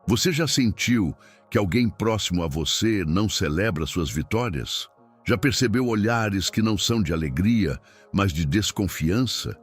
Você já sentiu que alguém próximo a você não celebra suas vitórias? Já percebeu olhares que não são de alegria, mas de desconfiança?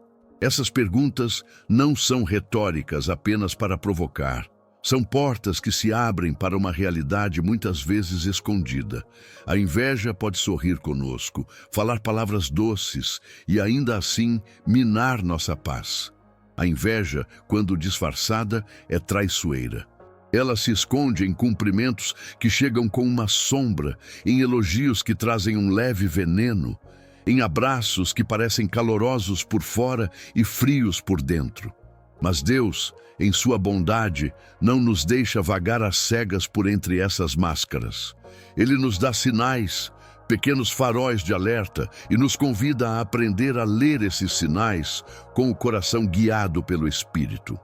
Essas perguntas não são retóricas apenas para provocar. São portas que se abrem para uma realidade muitas vezes escondida. A inveja pode sorrir conosco, falar palavras doces e ainda assim minar nossa paz. A inveja, quando disfarçada, é traiçoeira. Ela se esconde em cumprimentos que chegam com uma sombra, em elogios que trazem um leve veneno, em abraços que parecem calorosos por fora e frios por dentro. Mas Deus, em sua bondade, não nos deixa vagar às cegas por entre essas máscaras. Ele nos dá sinais, pequenos faróis de alerta, e nos convida a aprender a ler esses sinais com o coração guiado pelo Espírito.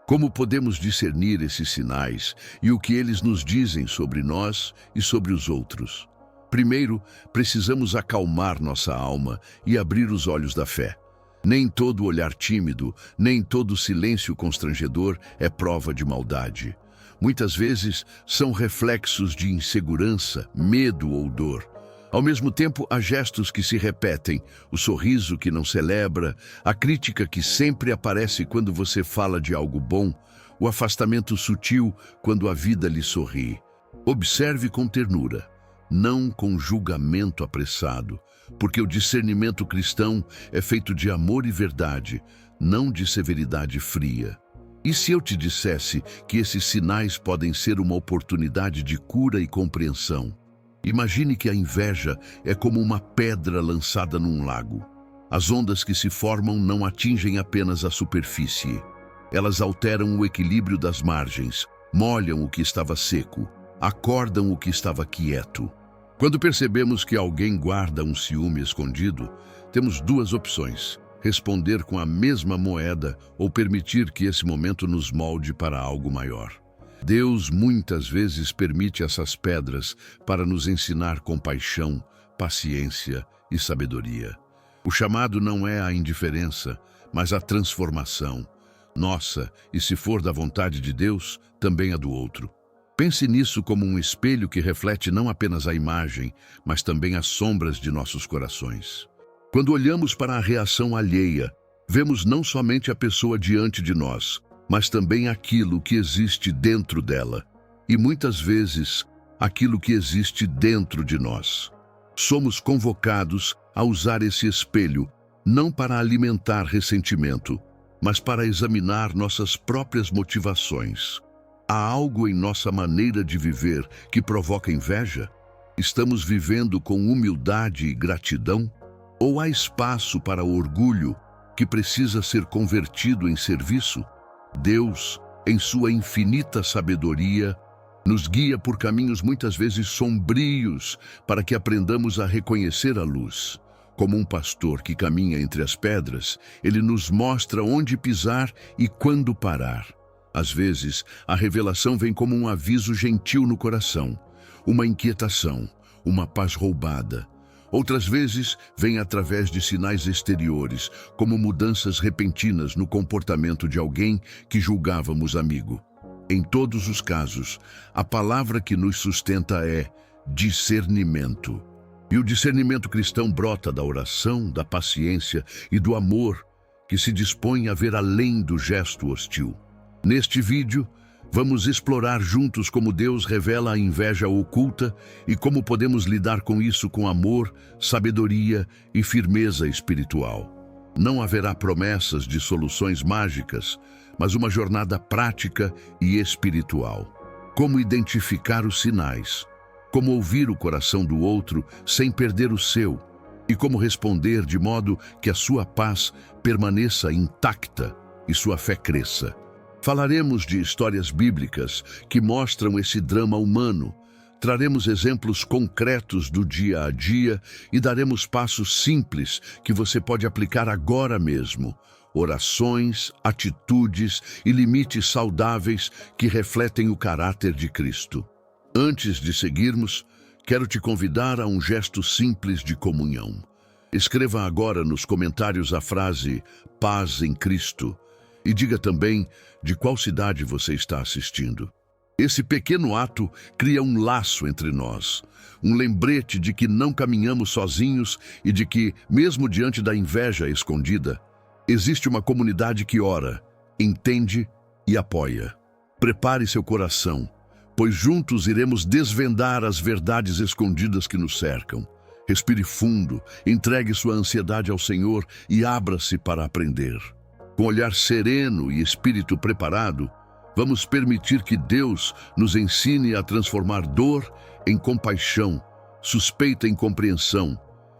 Como podemos discernir esses sinais e o que eles nos dizem sobre nós e sobre os outros? Primeiro, precisamos acalmar nossa alma e abrir os olhos da fé. Nem todo olhar tímido, nem todo silêncio constrangedor é prova de maldade. Muitas vezes são reflexos de insegurança, medo ou dor. Ao mesmo tempo, há gestos que se repetem, o sorriso que não celebra, a crítica que sempre aparece quando você fala de algo bom, o afastamento sutil quando a vida lhe sorri. Observe com ternura, não com julgamento apressado, porque o discernimento cristão é feito de amor e verdade, não de severidade fria. E se eu te dissesse que esses sinais podem ser uma oportunidade de cura e compreensão? Imagine que a inveja é como uma pedra lançada num lago. As ondas que se formam não atingem apenas a superfície. Elas alteram o equilíbrio das margens, molham o que estava seco, acordam o que estava quieto. Quando percebemos que alguém guarda um ciúme escondido, temos duas opções: responder com a mesma moeda ou permitir que esse momento nos molde para algo maior. Deus muitas vezes permite essas pedras para nos ensinar compaixão, paciência e sabedoria. O chamado não é a indiferença, mas a transformação. Nossa, e se for da vontade de Deus, também a do outro. Pense nisso como um espelho que reflete não apenas a imagem, mas também as sombras de nossos corações. Quando olhamos para a reação alheia, vemos não somente a pessoa diante de nós, mas também aquilo que existe dentro dela, e muitas vezes aquilo que existe dentro de nós. Somos convocados a usar esse espelho não para alimentar ressentimento, mas para examinar nossas próprias motivações. Há algo em nossa maneira de viver que provoca inveja? Estamos vivendo com humildade e gratidão? Ou há espaço para orgulho que precisa ser convertido em serviço? Deus, em sua infinita sabedoria, nos guia por caminhos muitas vezes sombrios para que aprendamos a reconhecer a luz. Como um pastor que caminha entre as pedras, ele nos mostra onde pisar e quando parar. Às vezes, a revelação vem como um aviso gentil no coração, uma inquietação, uma paz roubada. Outras vezes, vem através de sinais exteriores, como mudanças repentinas no comportamento de alguém que julgávamos amigo. Em todos os casos, a palavra que nos sustenta é discernimento. E o discernimento cristão brota da oração, da paciência e do amor que se dispõe a ver além do gesto hostil. Neste vídeo, vamos explorar juntos como Deus revela a inveja oculta e como podemos lidar com isso com amor, sabedoria e firmeza espiritual. Não haverá promessas de soluções mágicas, mas uma jornada prática e espiritual. Como identificar os sinais, como ouvir o coração do outro sem perder o seu, e como responder de modo que a sua paz permaneça intacta e sua fé cresça. Falaremos de histórias bíblicas que mostram esse drama humano, traremos exemplos concretos do dia a dia e daremos passos simples que você pode aplicar agora mesmo. Orações, atitudes e limites saudáveis que refletem o caráter de Cristo. Antes de seguirmos, quero te convidar a um gesto simples de comunhão. Escreva agora nos comentários a frase "Paz em Cristo" e diga também de qual cidade você está assistindo. Esse pequeno ato cria um laço entre nós, um lembrete de que não caminhamos sozinhos e de que, mesmo diante da inveja escondida, existe uma comunidade que ora, entende e apoia. Prepare seu coração, pois juntos iremos desvendar as verdades escondidas que nos cercam. Respire fundo, entregue sua ansiedade ao Senhor e abra-se para aprender. Com olhar sereno e espírito preparado, vamos permitir que Deus nos ensine a transformar dor em compaixão, suspeita em compreensão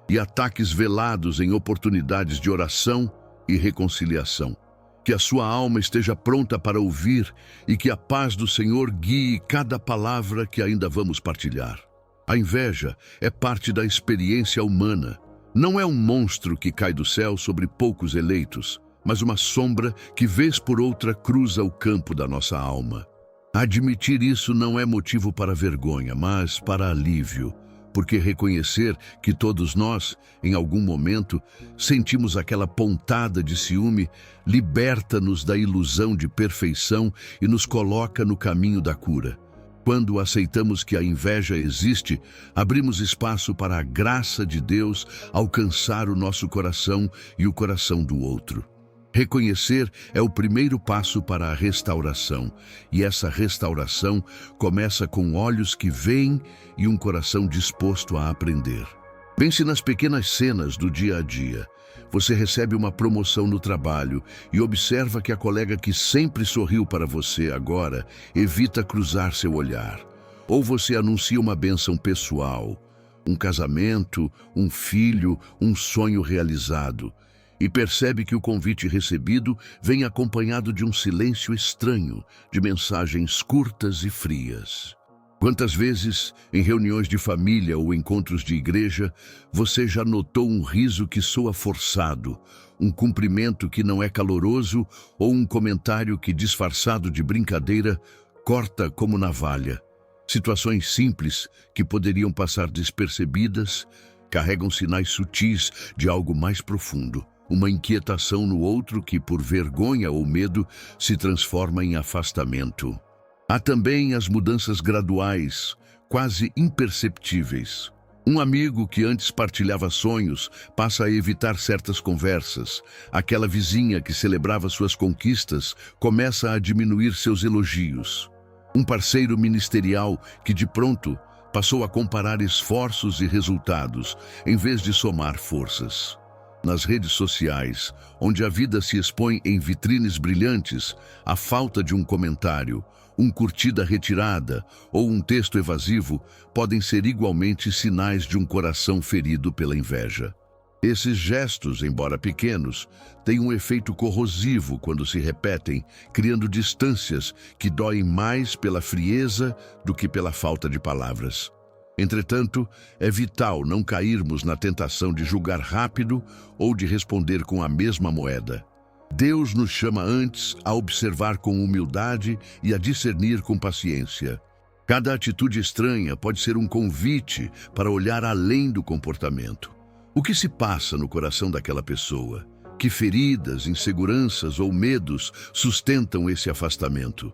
e ataques velados em oportunidades de oração e reconciliação. Que a sua alma esteja pronta para ouvir e que a paz do Senhor guie cada palavra que ainda vamos partilhar. A inveja é parte da experiência humana. Não é um monstro que cai do céu sobre poucos eleitos, mas uma sombra que vez por outra cruza o campo da nossa alma. Admitir isso não é motivo para vergonha, mas para alívio, porque reconhecer que todos nós, em algum momento, sentimos aquela pontada de ciúme, liberta-nos da ilusão de perfeição e nos coloca no caminho da cura. Quando aceitamos que a inveja existe, abrimos espaço para a graça de Deus alcançar o nosso coração e o coração do outro. Reconhecer é o primeiro passo para a restauração, e essa restauração começa com olhos que veem e um coração disposto a aprender. Pense nas pequenas cenas do dia a dia. Você recebe uma promoção no trabalho e observa que a colega que sempre sorriu para você agora evita cruzar seu olhar. Ou você anuncia uma bênção pessoal, um casamento, um filho, um sonho realizado, e percebe que o convite recebido vem acompanhado de um silêncio estranho, de mensagens curtas e frias. Quantas vezes, em reuniões de família ou encontros de igreja, você já notou um riso que soa forçado, um cumprimento que não é caloroso ou um comentário que, disfarçado de brincadeira, corta como navalha? Situações simples que poderiam passar despercebidas carregam sinais sutis de algo mais profundo. Uma inquietação no outro que, por vergonha ou medo, se transforma em afastamento. Há também as mudanças graduais, quase imperceptíveis. Um amigo que antes partilhava sonhos passa a evitar certas conversas. Aquela vizinha que celebrava suas conquistas começa a diminuir seus elogios. Um parceiro ministerial que, de pronto, passou a comparar esforços e resultados, em vez de somar forças. Nas redes sociais, onde a vida se expõe em vitrines brilhantes, a falta de um comentário, curtida retirada ou um texto evasivo podem ser igualmente sinais de um coração ferido pela inveja. Esses gestos, embora pequenos, têm um efeito corrosivo quando se repetem, criando distâncias que doem mais pela frieza do que pela falta de palavras. Entretanto, é vital não cairmos na tentação de julgar rápido ou de responder com a mesma moeda. Deus nos chama antes a observar com humildade e a discernir com paciência. Cada atitude estranha pode ser um convite para olhar além do comportamento. O que se passa no coração daquela pessoa? Que feridas, inseguranças ou medos sustentam esse afastamento?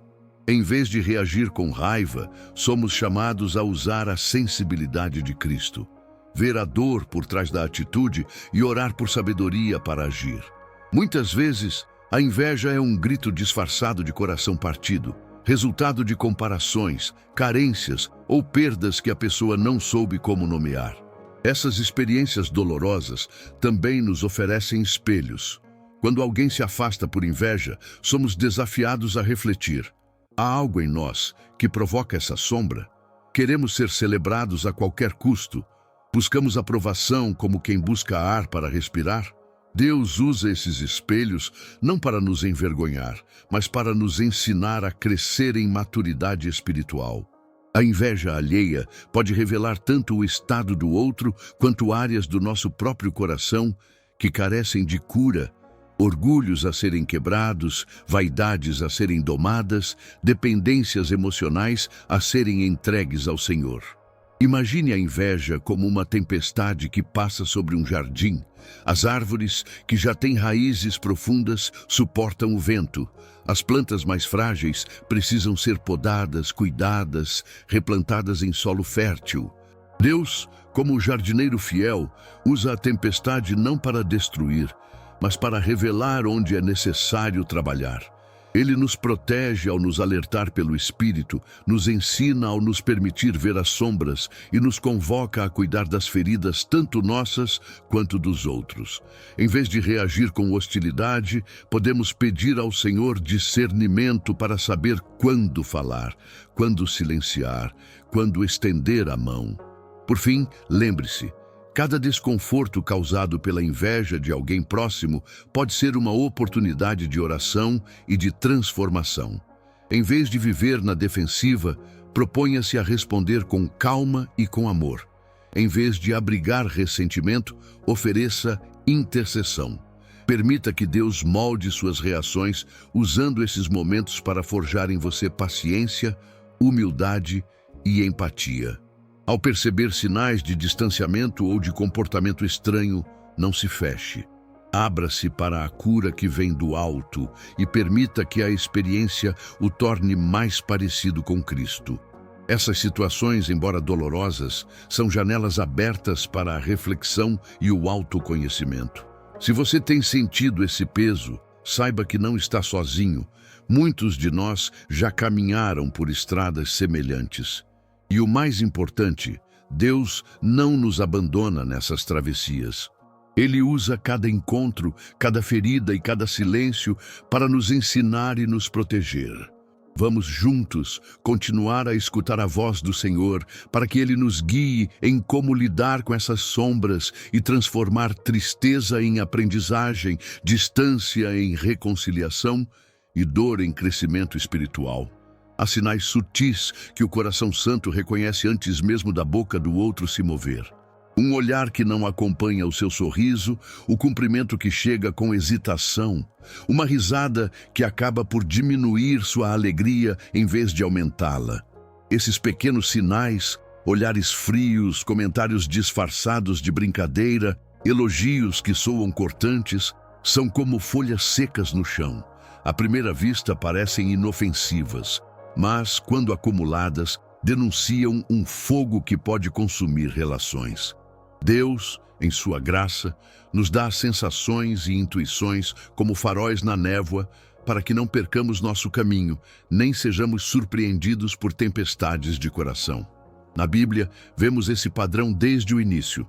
Em vez de reagir com raiva, somos chamados a usar a sensibilidade de Cristo, ver a dor por trás da atitude e orar por sabedoria para agir. Muitas vezes, a inveja é um grito disfarçado de coração partido, resultado de comparações, carências ou perdas que a pessoa não soube como nomear. Essas experiências dolorosas também nos oferecem espelhos. Quando alguém se afasta por inveja, somos desafiados a refletir. Há algo em nós que provoca essa sombra? Queremos ser celebrados a qualquer custo? Buscamos aprovação como quem busca ar para respirar? Deus usa esses espelhos não para nos envergonhar, mas para nos ensinar a crescer em maturidade espiritual. A inveja alheia pode revelar tanto o estado do outro quanto áreas do nosso próprio coração que carecem de cura, orgulhos a serem quebrados, vaidades a serem domadas, dependências emocionais a serem entregues ao Senhor. Imagine a inveja como uma tempestade que passa sobre um jardim. As árvores, que já têm raízes profundas, suportam o vento. As plantas mais frágeis precisam ser podadas, cuidadas, replantadas em solo fértil. Deus, como o jardineiro fiel, usa a tempestade não para destruir, mas para revelar onde é necessário trabalhar. Ele nos protege ao nos alertar pelo Espírito, nos ensina ao nos permitir ver as sombras e nos convoca a cuidar das feridas tanto nossas quanto dos outros. Em vez de reagir com hostilidade, podemos pedir ao Senhor discernimento para saber quando falar, quando silenciar, quando estender a mão. Por fim, lembre-se, cada desconforto causado pela inveja de alguém próximo pode ser uma oportunidade de oração e de transformação. Em vez de viver na defensiva, proponha-se a responder com calma e com amor. Em vez de abrigar ressentimento, ofereça intercessão. Permita que Deus molde suas reações, usando esses momentos para forjar em você paciência, humildade e empatia. Ao perceber sinais de distanciamento ou de comportamento estranho, não se feche. Abra-se para a cura que vem do alto e permita que a experiência o torne mais parecido com Cristo. Essas situações, embora dolorosas, são janelas abertas para a reflexão e o autoconhecimento. Se você tem sentido esse peso, saiba que não está sozinho. Muitos de nós já caminharam por estradas semelhantes. E o mais importante, Deus não nos abandona nessas travessias. Ele usa cada encontro, cada ferida e cada silêncio para nos ensinar e nos proteger. Vamos juntos continuar a escutar a voz do Senhor para que Ele nos guie em como lidar com essas sombras e transformar tristeza em aprendizagem, distância em reconciliação e dor em crescimento espiritual. Há sinais sutis que o coração santo reconhece antes mesmo da boca do outro se mover. Um olhar que não acompanha o seu sorriso, o cumprimento que chega com hesitação, uma risada que acaba por diminuir sua alegria em vez de aumentá-la. Esses pequenos sinais, olhares frios, comentários disfarçados de brincadeira, elogios que soam cortantes, são como folhas secas no chão. À primeira vista parecem inofensivas, mas, quando acumuladas, denunciam um fogo que pode consumir relações. Deus, em sua graça, nos dá sensações e intuições como faróis na névoa para que não percamos nosso caminho, nem sejamos surpreendidos por tempestades de coração. Na Bíblia, vemos esse padrão desde o início.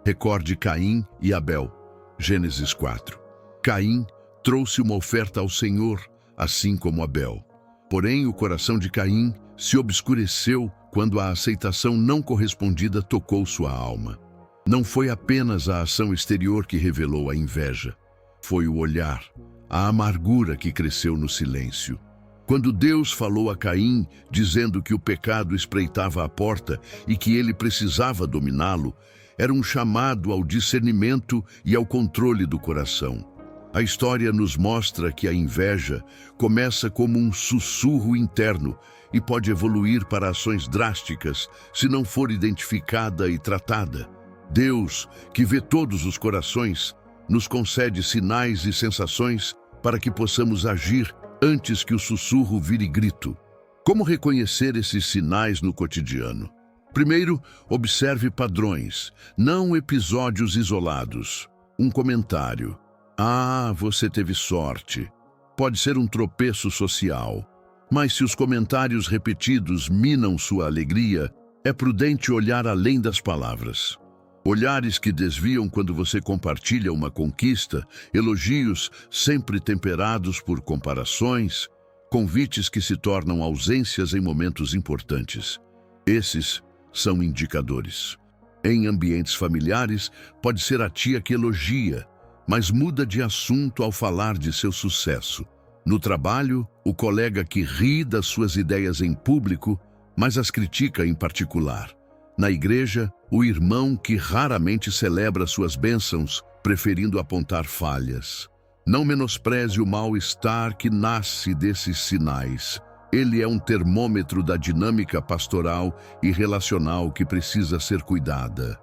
Recorde Caim e Abel, Gênesis 4. Caim trouxe uma oferta ao Senhor, assim como Abel. Porém, o coração de Caim se obscureceu quando a aceitação não correspondida tocou sua alma. Não foi apenas a ação exterior que revelou a inveja. Foi o olhar, a amargura que cresceu no silêncio. Quando Deus falou a Caim, dizendo que o pecado espreitava a porta e que ele precisava dominá-lo, era um chamado ao discernimento e ao controle do coração. A história nos mostra que a inveja começa como um sussurro interno e pode evoluir para ações drásticas se não for identificada e tratada. Deus, que vê todos os corações, nos concede sinais e sensações para que possamos agir antes que o sussurro vire grito. Como reconhecer esses sinais no cotidiano? Primeiro, observe padrões, não episódios isolados. Um comentário. Ah, você teve sorte. Pode ser um tropeço social. Mas se os comentários repetidos minam sua alegria, é prudente olhar além das palavras. Olhares que desviam quando você compartilha uma conquista, elogios sempre temperados por comparações, convites que se tornam ausências em momentos importantes. Esses são indicadores. Em ambientes familiares, pode ser a tia que elogia, mas muda de assunto ao falar de seu sucesso. No trabalho, o colega que ri das suas ideias em público, mas as critica em particular. Na igreja, o irmão que raramente celebra suas bênçãos, preferindo apontar falhas. Não menospreze o mal-estar que nasce desses sinais. Ele é um termômetro da dinâmica pastoral e relacional que precisa ser cuidada.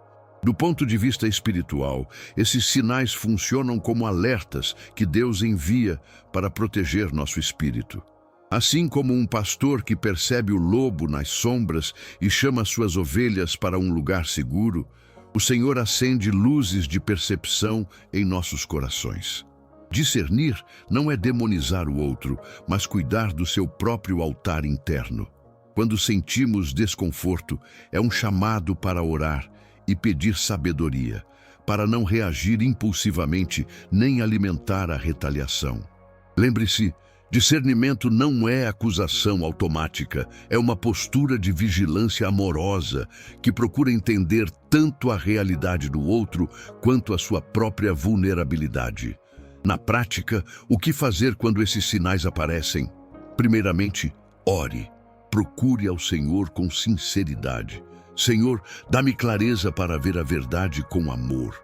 Do ponto de vista espiritual, esses sinais funcionam como alertas que Deus envia para proteger nosso espírito. Assim como um pastor que percebe o lobo nas sombras e chama suas ovelhas para um lugar seguro, o Senhor acende luzes de percepção em nossos corações. Discernir não é demonizar o outro, mas cuidar do seu próprio altar interno. Quando sentimos desconforto, é um chamado para orar e pedir sabedoria, para não reagir impulsivamente nem alimentar a retaliação. Lembre-se, discernimento não é acusação automática, é uma postura de vigilância amorosa que procura entender tanto a realidade do outro quanto a sua própria vulnerabilidade. Na prática, o que fazer quando esses sinais aparecem? Primeiramente, ore. Procure ao Senhor com sinceridade. Senhor, dá-me clareza para ver a verdade com amor.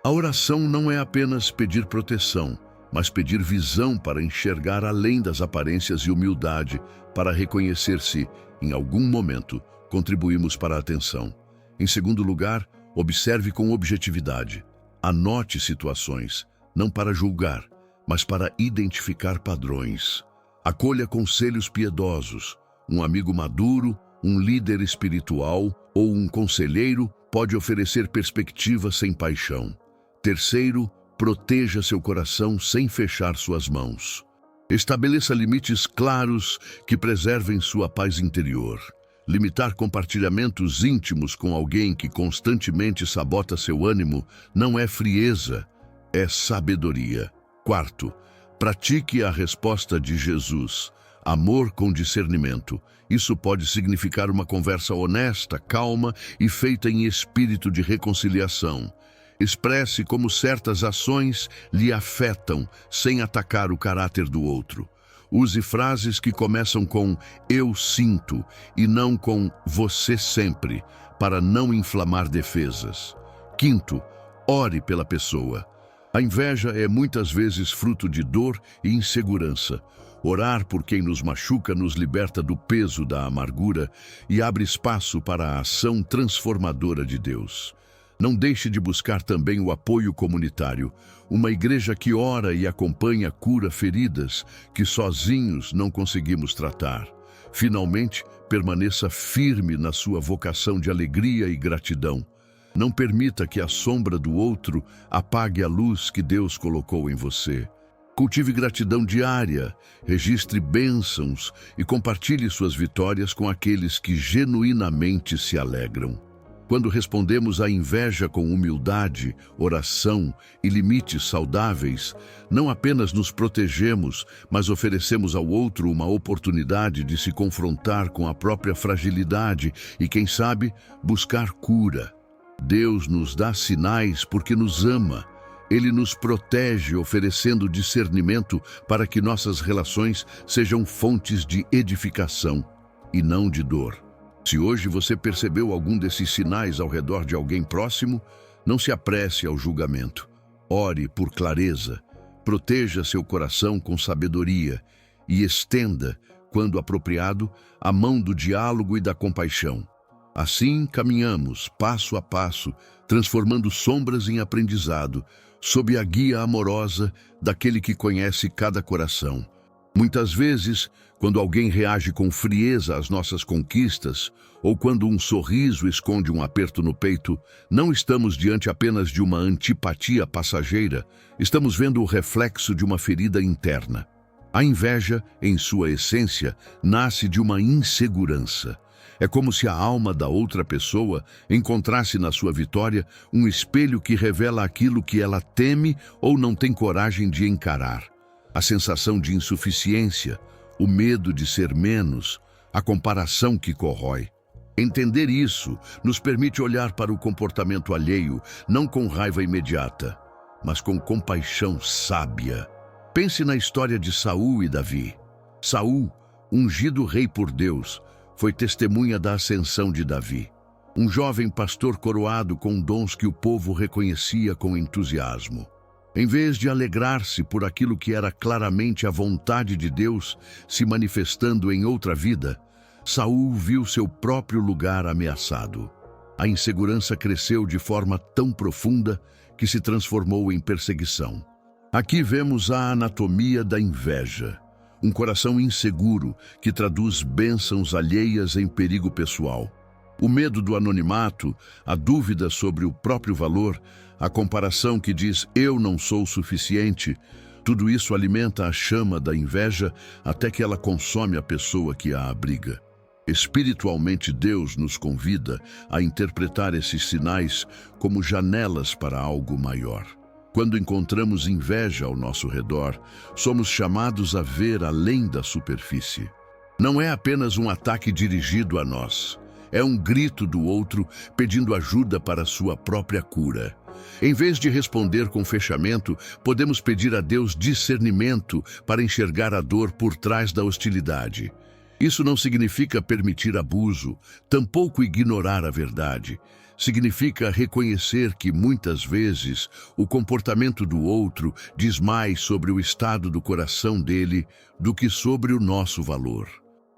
A oração não é apenas pedir proteção, mas pedir visão para enxergar além das aparências e humildade para reconhecer se, em algum momento, contribuímos para a atenção. Em segundo lugar, observe com objetividade. Anote situações, não para julgar, mas para identificar padrões. Acolha conselhos piedosos. Um amigo maduro, um líder espiritual ou um conselheiro pode oferecer perspectiva sem paixão. Terceiro, proteja seu coração sem fechar suas mãos. Estabeleça limites claros que preservem sua paz interior. Limitar compartilhamentos íntimos com alguém que constantemente sabota seu ânimo não é frieza, é sabedoria. Quarto, pratique a resposta de Jesus. Amor com discernimento. Isso pode significar uma conversa honesta, calma e feita em espírito de reconciliação. Expresse como certas ações lhe afetam, sem atacar o caráter do outro. Use frases que começam com "eu sinto" e não com "você sempre", para não inflamar defesas. Quinto, ore pela pessoa. A inveja é muitas vezes fruto de dor e insegurança. Orar por quem nos machuca nos liberta do peso da amargura e abre espaço para a ação transformadora de Deus. Não deixe de buscar também o apoio comunitário. Uma igreja que ora e acompanha cura feridas que sozinhos não conseguimos tratar. Finalmente, permaneça firme na sua vocação de alegria e gratidão. Não permita que a sombra do outro apague a luz que Deus colocou em você. Cultive gratidão diária, registre bênçãos e compartilhe suas vitórias com aqueles que genuinamente se alegram. Quando respondemos à inveja com humildade, oração e limites saudáveis, não apenas nos protegemos, mas oferecemos ao outro uma oportunidade de se confrontar com a própria fragilidade e, quem sabe, buscar cura. Deus nos dá sinais porque nos ama. Ele nos protege, oferecendo discernimento para que nossas relações sejam fontes de edificação e não de dor. Se hoje você percebeu algum desses sinais ao redor de alguém próximo, não se apresse ao julgamento. Ore por clareza, proteja seu coração com sabedoria e estenda, quando apropriado, a mão do diálogo e da compaixão. Assim caminhamos, passo a passo, transformando sombras em aprendizado, sob a guia amorosa daquele que conhece cada coração. Muitas vezes, quando alguém reage com frieza às nossas conquistas, ou quando um sorriso esconde um aperto no peito, não estamos diante apenas de uma antipatia passageira, estamos vendo o reflexo de uma ferida interna. A inveja, em sua essência, nasce de uma insegurança. É como se a alma da outra pessoa encontrasse na sua vitória um espelho que revela aquilo que ela teme ou não tem coragem de encarar. A sensação de insuficiência, o medo de ser menos, a comparação que corrói. Entender isso nos permite olhar para o comportamento alheio, não com raiva imediata, mas com compaixão sábia. Pense na história de Saul e Davi. Saul, ungido rei por Deus, foi testemunha da ascensão de Davi. Um jovem pastor coroado com dons que o povo reconhecia com entusiasmo. Em vez de alegrar-se por aquilo que era claramente a vontade de Deus se manifestando em outra vida, Saul viu seu próprio lugar ameaçado. A insegurança cresceu de forma tão profunda que se transformou em perseguição. Aqui vemos a anatomia da inveja, um coração inseguro que traduz bênçãos alheias em perigo pessoal. O medo do anonimato, a dúvida sobre o próprio valor, a comparação que diz "eu não sou suficiente", tudo isso alimenta a chama da inveja até que ela consome a pessoa que a abriga. Espiritualmente, Deus nos convida a interpretar esses sinais como janelas para algo maior. Quando encontramos inveja ao nosso redor, somos chamados a ver além da superfície. Não é apenas um ataque dirigido a nós. É um grito do outro pedindo ajuda para sua própria cura. Em vez de responder com fechamento, podemos pedir a Deus discernimento para enxergar a dor por trás da hostilidade. Isso não significa permitir abuso, tampouco ignorar a verdade. Significa reconhecer que, muitas vezes, o comportamento do outro diz mais sobre o estado do coração dele do que sobre o nosso valor.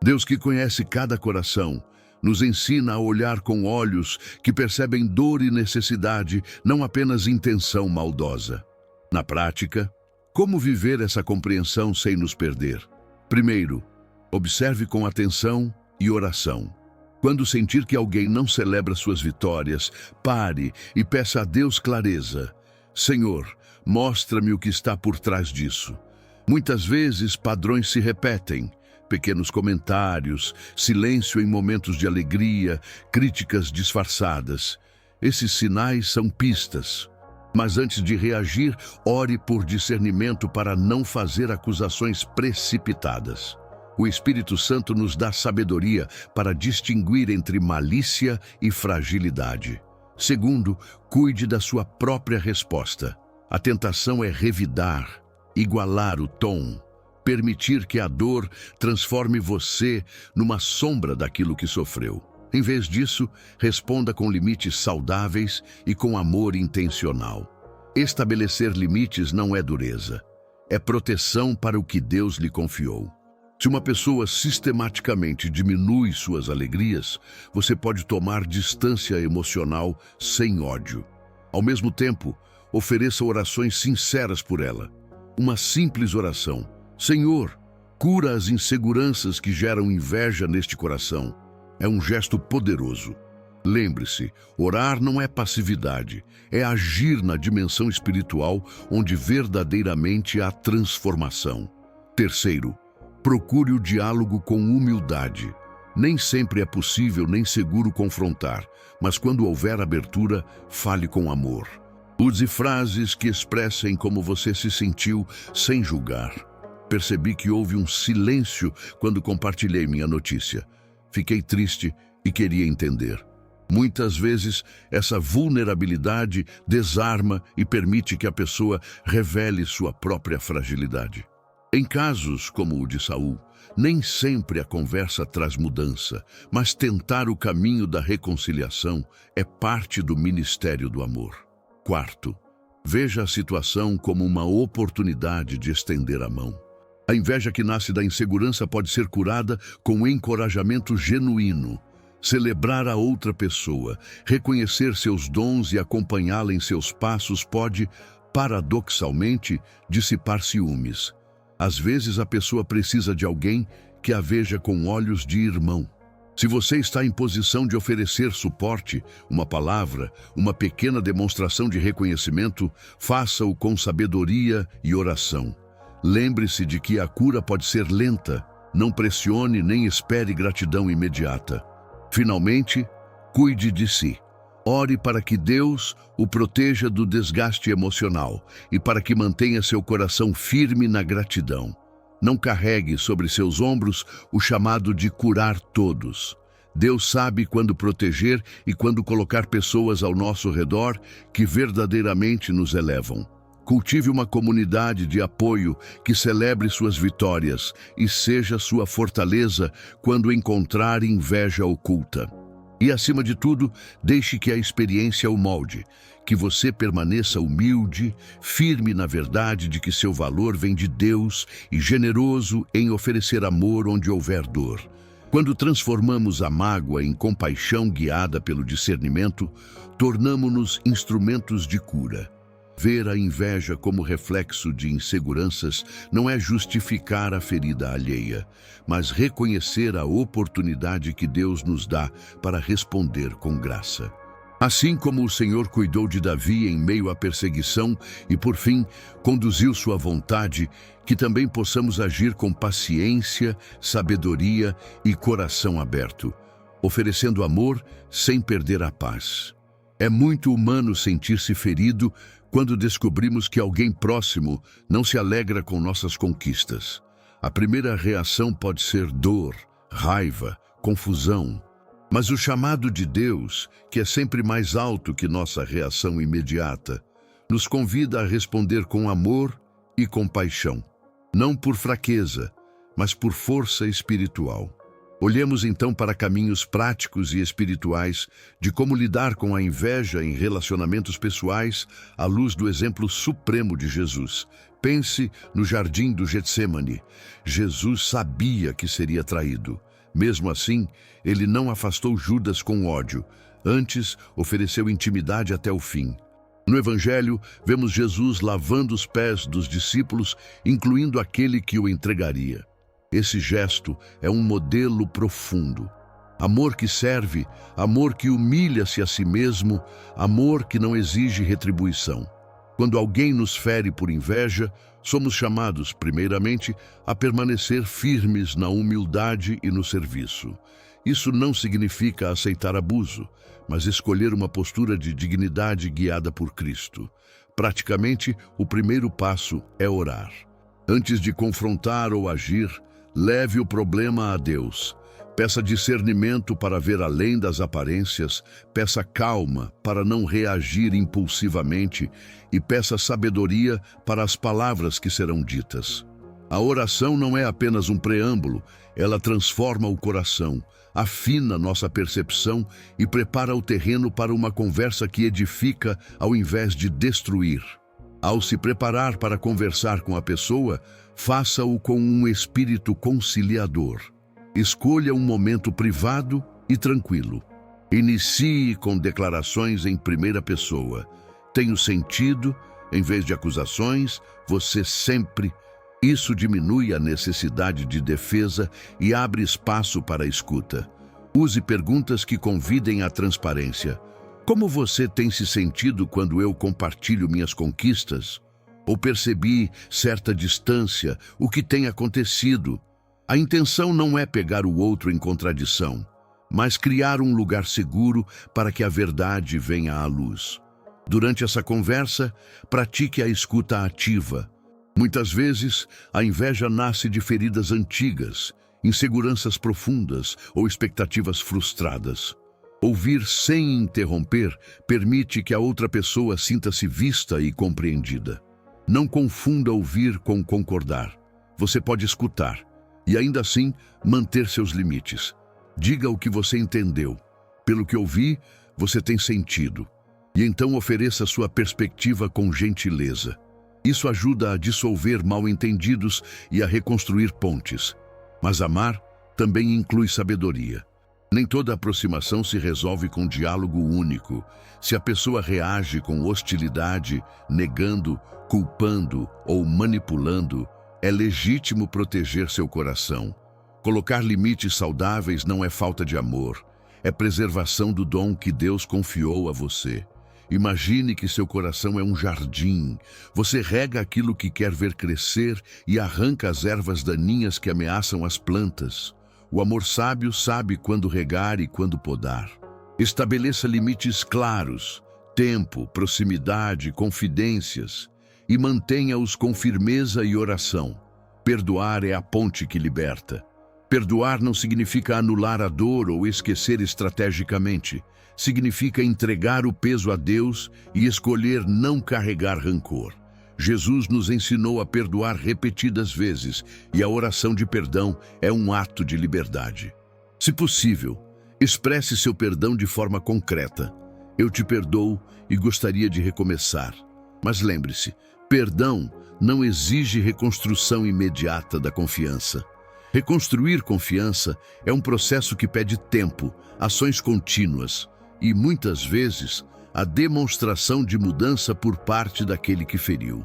Deus, que conhece cada coração, nos ensina a olhar com olhos que percebem dor e necessidade, não apenas intenção maldosa. Na prática, como viver essa compreensão sem nos perder? Primeiro, observe com atenção e oração. Quando sentir que alguém não celebra suas vitórias, pare e peça a Deus clareza. Senhor, mostra-me o que está por trás disso. Muitas vezes padrões se repetem. Pequenos comentários, silêncio em momentos de alegria, críticas disfarçadas. Esses sinais são pistas. Mas antes de reagir, ore por discernimento para não fazer acusações precipitadas. O Espírito Santo nos dá sabedoria para distinguir entre malícia e fragilidade. Segundo, cuide da sua própria resposta. A tentação é revidar, igualar o tom, permitir que a dor transforme você numa sombra daquilo que sofreu. Em vez disso, responda com limites saudáveis e com amor intencional. Estabelecer limites não é dureza, é proteção para o que Deus lhe confiou. Se uma pessoa sistematicamente diminui suas alegrias, você pode tomar distância emocional sem ódio. Ao mesmo tempo, ofereça orações sinceras por ela. Uma simples oração: Senhor, cura as inseguranças que geram inveja neste coração. É um gesto poderoso. Lembre-se, orar não é passividade, é agir na dimensão espiritual onde verdadeiramente há transformação. Terceiro, procure o diálogo com humildade. Nem sempre é possível nem seguro confrontar, mas quando houver abertura, fale com amor. Use frases que expressem como você se sentiu sem julgar. Percebi que houve um silêncio quando compartilhei minha notícia. Fiquei triste e queria entender. Muitas vezes, essa vulnerabilidade desarma e permite que a pessoa revele sua própria fragilidade. Em casos como o de Saul, nem sempre a conversa traz mudança, mas tentar o caminho da reconciliação é parte do ministério do amor. Quarto, veja a situação como uma oportunidade de estender a mão. A inveja que nasce da insegurança pode ser curada com encorajamento genuíno. Celebrar a outra pessoa, reconhecer seus dons e acompanhá-la em seus passos pode, paradoxalmente, dissipar ciúmes. Às vezes a pessoa precisa de alguém que a veja com olhos de irmão. Se você está em posição de oferecer suporte, uma palavra, uma pequena demonstração de reconhecimento, faça-o com sabedoria e oração. Lembre-se de que a cura pode ser lenta, não pressione nem espere gratidão imediata. Finalmente, cuide de si. Ore para que Deus o proteja do desgaste emocional e para que mantenha seu coração firme na gratidão. Não carregue sobre seus ombros o chamado de curar todos. Deus sabe quando proteger e quando colocar pessoas ao nosso redor que verdadeiramente nos elevam. Cultive uma comunidade de apoio que celebre suas vitórias e seja sua fortaleza quando encontrar inveja oculta. E, acima de tudo, deixe que a experiência o molde, que você permaneça humilde, firme na verdade de que seu valor vem de Deus e generoso em oferecer amor onde houver dor. Quando transformamos a mágoa em compaixão guiada pelo discernimento, tornamo-nos instrumentos de cura. Ver a inveja como reflexo de inseguranças não é justificar a ferida alheia, mas reconhecer a oportunidade que Deus nos dá para responder com graça. Assim como o Senhor cuidou de Davi em meio à perseguição e, por fim, conduziu sua vontade, que também possamos agir com paciência, sabedoria e coração aberto, oferecendo amor sem perder a paz. É muito humano sentir-se ferido quando descobrimos que alguém próximo não se alegra com nossas conquistas. A primeira reação pode ser dor, raiva, confusão. Mas o chamado de Deus, que é sempre mais alto que nossa reação imediata, nos convida a responder com amor e compaixão. Não por fraqueza, mas por força espiritual. Olhemos então para caminhos práticos e espirituais de como lidar com a inveja em relacionamentos pessoais à luz do exemplo supremo de Jesus. Pense no jardim do Getsêmani. Jesus sabia que seria traído. Mesmo assim, ele não afastou Judas com ódio. Antes, ofereceu intimidade até o fim. No Evangelho, vemos Jesus lavando os pés dos discípulos, incluindo aquele que o entregaria. Esse gesto é um modelo profundo. Amor que serve, amor que humilha-se a si mesmo, amor que não exige retribuição. Quando alguém nos fere por inveja, somos chamados, primeiramente, a permanecer firmes na humildade e no serviço. Isso não significa aceitar abuso, mas escolher uma postura de dignidade guiada por Cristo. Praticamente, o primeiro passo é orar. Antes de confrontar ou agir, leve o problema a Deus. Peça discernimento para ver além das aparências, peça calma para não reagir impulsivamente e peça sabedoria para as palavras que serão ditas. A oração não é apenas um preâmbulo, ela transforma o coração, afina nossa percepção e prepara o terreno para uma conversa que edifica ao invés de destruir. Ao se preparar para conversar com a pessoa, faça-o com um espírito conciliador. Escolha um momento privado e tranquilo. Inicie com declarações em primeira pessoa. Tenho sentido, em vez de acusações, você sempre. Isso diminui a necessidade de defesa e abre espaço para a escuta. Use perguntas que convidem à transparência. Como você tem se sentido quando eu compartilho minhas conquistas? Ou percebi certa distância? O que tem acontecido? A intenção não é pegar o outro em contradição, mas criar um lugar seguro para que a verdade venha à luz. Durante essa conversa, pratique a escuta ativa. Muitas vezes, a inveja nasce de feridas antigas, inseguranças profundas ou expectativas frustradas. Ouvir sem interromper permite que a outra pessoa sinta-se vista e compreendida. Não confunda ouvir com concordar. Você pode escutar e ainda assim manter seus limites. Diga o que você entendeu. Pelo que ouvi, você tem sentido. E então ofereça sua perspectiva com gentileza. Isso ajuda a dissolver mal-entendidos e a reconstruir pontes. Mas amar também inclui sabedoria. Nem toda aproximação se resolve com diálogo único. Se a pessoa reage com hostilidade, negando, culpando ou manipulando, é legítimo proteger seu coração. Colocar limites saudáveis não é falta de amor, é preservação do dom que Deus confiou a você. Imagine que seu coração é um jardim. Você rega aquilo que quer ver crescer e arranca as ervas daninhas que ameaçam as plantas. O amor sábio sabe quando regar e quando podar. Estabeleça limites claros, tempo, proximidade, confidências, e mantenha-os com firmeza e oração. Perdoar é a ponte que liberta. Perdoar não significa anular a dor ou esquecer estrategicamente. Significa entregar o peso a Deus e escolher não carregar rancor. Jesus nos ensinou a perdoar repetidas vezes e a oração de perdão é um ato de liberdade. Se possível, expresse seu perdão de forma concreta. Eu te perdoo e gostaria de recomeçar. Mas lembre-se, perdão não exige reconstrução imediata da confiança. Reconstruir confiança é um processo que pede tempo, ações contínuas e, muitas vezes, a demonstração de mudança por parte daquele que feriu.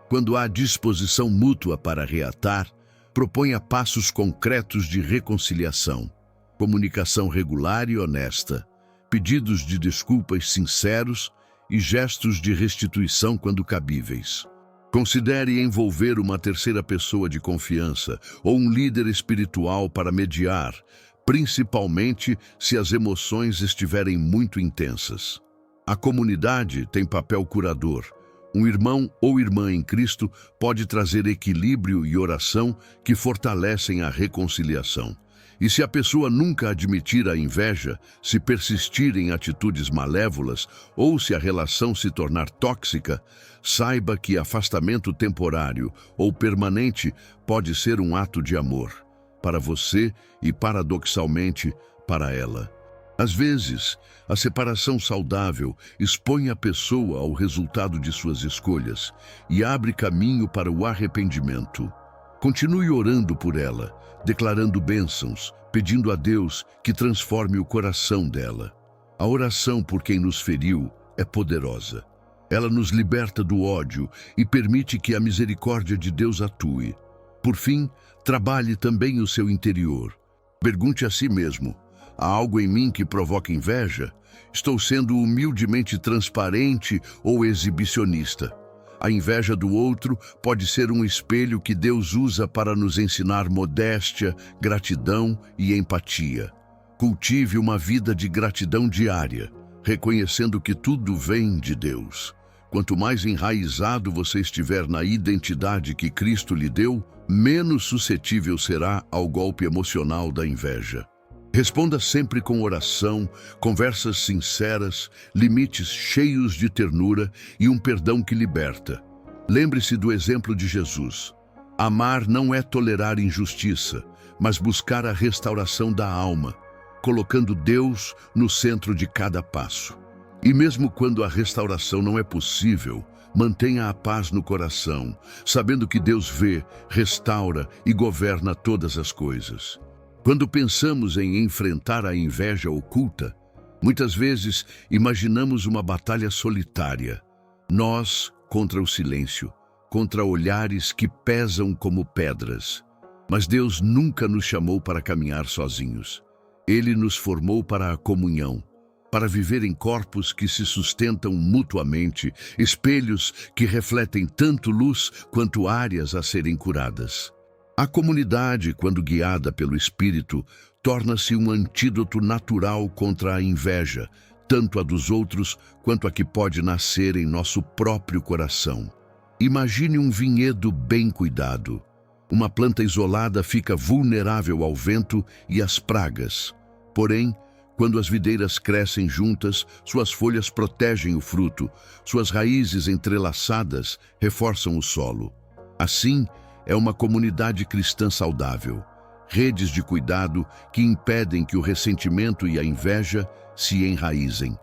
Quando há disposição mútua para reatar, proponha passos concretos de reconciliação, comunicação regular e honesta, pedidos de desculpas sinceros e gestos de restituição quando cabíveis. Considere envolver uma terceira pessoa de confiança ou um líder espiritual para mediar, principalmente se as emoções estiverem muito intensas. A comunidade tem papel curador. Um irmão ou irmã em Cristo pode trazer equilíbrio e oração que fortalecem a reconciliação. E se a pessoa nunca admitir a inveja, se persistir em atitudes malévolas ou se a relação se tornar tóxica, saiba que afastamento temporário ou permanente pode ser um ato de amor, para você e, paradoxalmente, para ela. Às vezes, a separação saudável expõe a pessoa ao resultado de suas escolhas e abre caminho para o arrependimento. Continue orando por ela, declarando bênçãos, pedindo a Deus que transforme o coração dela. A oração por quem nos feriu é poderosa. Ela nos liberta do ódio e permite que a misericórdia de Deus atue. Por fim, trabalhe também o seu interior. Pergunte a si mesmo: há algo em mim que provoca inveja? Estou sendo humildemente transparente ou exibicionista? A inveja do outro pode ser um espelho que Deus usa para nos ensinar modéstia, gratidão e empatia. Cultive uma vida de gratidão diária, reconhecendo que tudo vem de Deus. Quanto mais enraizado você estiver na identidade que Cristo lhe deu, menos suscetível será ao golpe emocional da inveja. Responda sempre com oração, conversas sinceras, limites cheios de ternura e um perdão que liberta. Lembre-se do exemplo de Jesus. Amar não é tolerar injustiça, mas buscar a restauração da alma, colocando Deus no centro de cada passo. E mesmo quando a restauração não é possível, mantenha a paz no coração, sabendo que Deus vê, restaura e governa todas as coisas. Quando pensamos em enfrentar a inveja oculta, muitas vezes imaginamos uma batalha solitária. Nós contra o silêncio, contra olhares que pesam como pedras. Mas Deus nunca nos chamou para caminhar sozinhos. Ele nos formou para a comunhão, para viver em corpos que se sustentam mutuamente, espelhos que refletem tanto luz quanto áreas a serem curadas. A comunidade, quando guiada pelo Espírito, torna-se um antídoto natural contra a inveja, tanto a dos outros quanto a que pode nascer em nosso próprio coração. Imagine um vinhedo bem cuidado. Uma planta isolada fica vulnerável ao vento e às pragas. Porém, quando as videiras crescem juntas, suas folhas protegem o fruto, suas raízes entrelaçadas reforçam o solo. Assim, é uma comunidade cristã saudável, redes de cuidado que impedem que o ressentimento e a inveja se enraizem.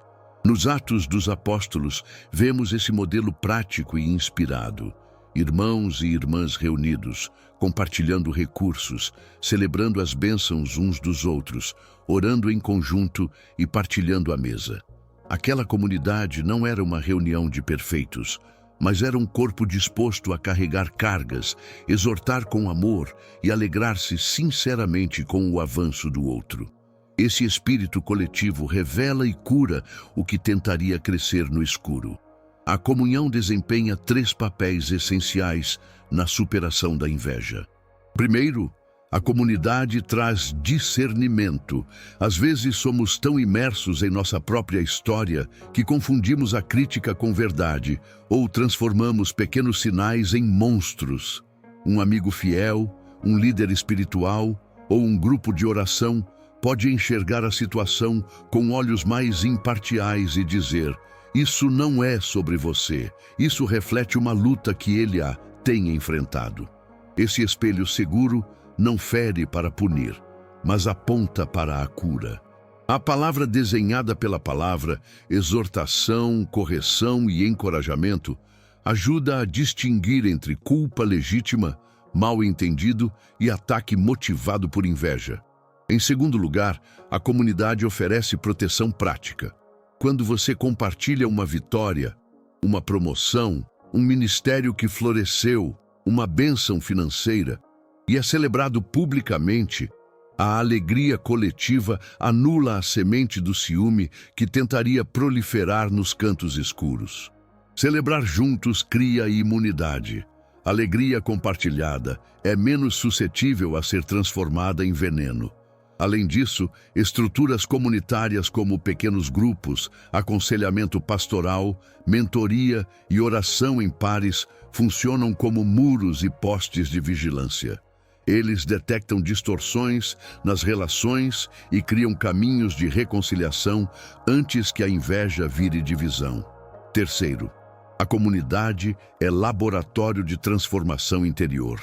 Nos Atos dos Apóstolos, vemos esse modelo prático e inspirado. Irmãos e irmãs reunidos, compartilhando recursos, celebrando as bênçãos uns dos outros, orando em conjunto e partilhando a mesa. Aquela comunidade não era uma reunião de perfeitos, mas era um corpo disposto a carregar cargas, exortar com amor e alegrar-se sinceramente com o avanço do outro. Esse espírito coletivo revela e cura o que tentaria crescer no escuro. A comunhão desempenha 3 papéis essenciais na superação da inveja. Primeiro, a comunidade traz discernimento. Às vezes somos tão imersos em nossa própria história que confundimos a crítica com verdade ou transformamos pequenos sinais em monstros. Um amigo fiel, um líder espiritual ou um grupo de oração pode enxergar a situação com olhos mais imparciais e dizer: isso não é sobre você, isso reflete uma luta que ele tem enfrentado. Esse espelho seguro não fere para punir, mas aponta para a cura. A palavra desenhada pela palavra, exortação, correção e encorajamento, ajuda a distinguir entre culpa legítima, mal entendido e ataque motivado por inveja. Em segundo lugar, a comunidade oferece proteção prática. Quando você compartilha uma vitória, uma promoção, um ministério que floresceu, uma bênção financeira, e é celebrado publicamente, a alegria coletiva anula a semente do ciúme que tentaria proliferar nos cantos escuros. Celebrar juntos cria imunidade. Alegria compartilhada é menos suscetível a ser transformada em veneno. Além disso, estruturas comunitárias como pequenos grupos, aconselhamento pastoral, mentoria e oração em pares funcionam como muros e postes de vigilância. Eles detectam distorções nas relações e criam caminhos de reconciliação antes que a inveja vire divisão. Terceiro, a comunidade é laboratório de transformação interior.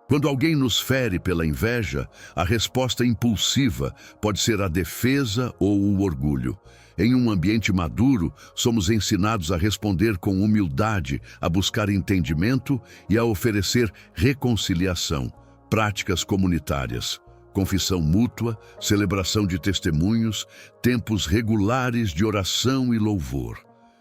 Quando alguém nos fere pela inveja, a resposta impulsiva pode ser a defesa ou o orgulho. Em um ambiente maduro, somos ensinados a responder com humildade, a buscar entendimento e a oferecer reconciliação. Práticas comunitárias, confissão mútua, celebração de testemunhos, tempos regulares de oração e louvor.